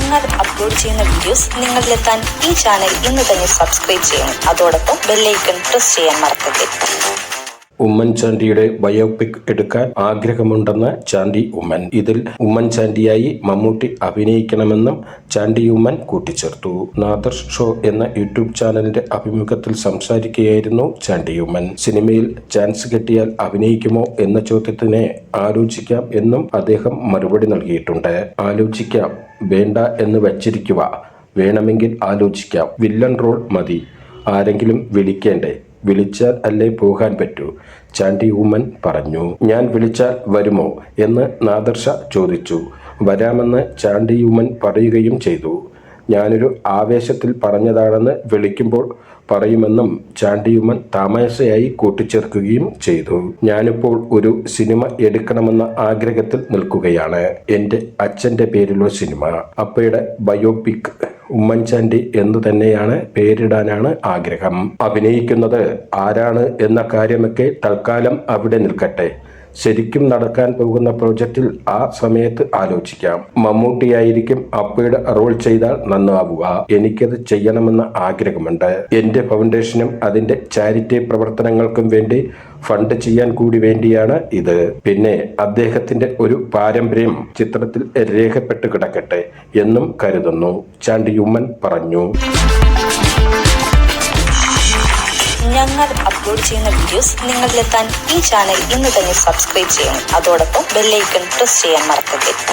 ഞങ്ങൾ അപ്ലോഡ് ചെയ്യുന്ന വീഡിയോസ് നിങ്ങളിലെത്താൻ ഈ ചാനൽ ഇന്ന് തന്നെ സബ്സ്ക്രൈബ് ചെയ്യണം. അതോടൊപ്പം ബെല്ലൈക്കൺ പ്രസ് ചെയ്യാൻ മറക്കരുത്. ഉമ്മൻചാണ്ടിയുടെ ബയോപിക് എടുക്കാൻ ആഗ്രഹമുണ്ടെന്ന് ചാണ്ടി ഉമ്മൻ. ഇതിൽ ഉമ്മൻചാണ്ടിയായി മമ്മൂട്ടി അഭിനയിക്കണമെന്നും ചാണ്ടി ഉമ്മൻ കൂട്ടിച്ചേർത്തു. നാദർ ഷോ എന്ന യൂട്യൂബ് ചാനലിന്റെ അഭിമുഖത്തിൽ സംസാരിക്കുകയായിരുന്നു ചാണ്ടി ഉമ്മൻ. സിനിമയിൽ ചാൻസ് കിട്ടിയാൽ അഭിനയിക്കുമോ എന്ന ചോദ്യത്തിന് ആലോചിക്കാം എന്നും അദ്ദേഹം മറുപടി നൽകിയിട്ടുണ്ട്. ആലോചിക്കാം, വേണ്ട എന്ന് വച്ചിരിക്കുക, വേണമെങ്കിൽ ആലോചിക്കാം. വില്ലൻ റോൾ മതി, ആരെങ്കിലും വിളിക്കേണ്ടേ? വിളിച്ചാൽ അല്ലേ പോകാൻ പറ്റൂ, ചാണ്ടി ഉമ്മൻ പറഞ്ഞു. ഞാൻ വിളിച്ചാൽ വരുമോ എന്ന് നാദർഷ ചോദിച്ചു. വരാമെന്ന് ചാണ്ടി ഉമ്മൻ പറയുകയും ചെയ്തു. ഞാനൊരു ആവേശത്തിൽ പറഞ്ഞതാണെന്ന് വിളിക്കുമ്പോൾ പറയുമെന്നും ചാണ്ടി ഉമ്മൻ തമാശയായി കൂട്ടിച്ചേർക്കുകയും ചെയ്തു. ഞാനിപ്പോൾ ഒരു സിനിമ എടുക്കണമെന്ന ആഗ്രഹത്തിൽ നിൽക്കുകയാണ്. എൻ്റെ അച്ഛൻ്റെ പേരിലുള്ള സിനിമ, അപ്പയുടെ ബയോപിക്. ഉമ്മൻചാണ്ടി എന്ന് തന്നെയാണ് പേരിടാനാണ് ആഗ്രഹം. അഭിനയിക്കുന്നത് ആരാണ് എന്ന കാര്യമൊക്കെ തൽക്കാലം അവിടെ നിൽക്കട്ടെ. ശരിക്കും നടക്കാൻ പോകുന്ന പ്രോജക്റ്റിൽ ആ സമയത്ത് ആലോചിക്കാം. മമ്മൂട്ടിയായിരിക്കും അപ്പയുടെ റോൾ ചെയ്താൽ നന്നാവുക. എനിക്കത് ചെയ്യണമെന്ന ആഗ്രഹമുണ്ട്. എൻ്റെ ഫൗണ്ടേഷനും അതിൻ്റെ ചാരിറ്റി പ്രവർത്തനങ്ങൾക്കും വേണ്ടി ഫണ്ട് ചെയ്യാൻ കൂടി വേണ്ടിയാണ് ഇത്. പിന്നെ അദ്ദേഹത്തിന്റെ ഒരു പാരമ്പര്യം ചിത്രത്തിൽ രേഖപ്പെട്ട് കിടക്കട്ടെ എന്നും കരുതുന്നു, ചാണ്ടി ഉമ്മൻ പറഞ്ഞു. ഞങ്ങൾ അപ്ലോഡ് ചെയ്യുന്ന വീഡിയോസ് നിങ്ങളിലെത്താൻ ഈ ചാനൽ ഇന്ന് തന്നെ സബ്സ്ക്രൈബ് ചെയ്യണം. അതോടൊപ്പം ബെല്ലൈക്കൺ പ്രസ് ചെയ്യാൻ മറക്കരുത്.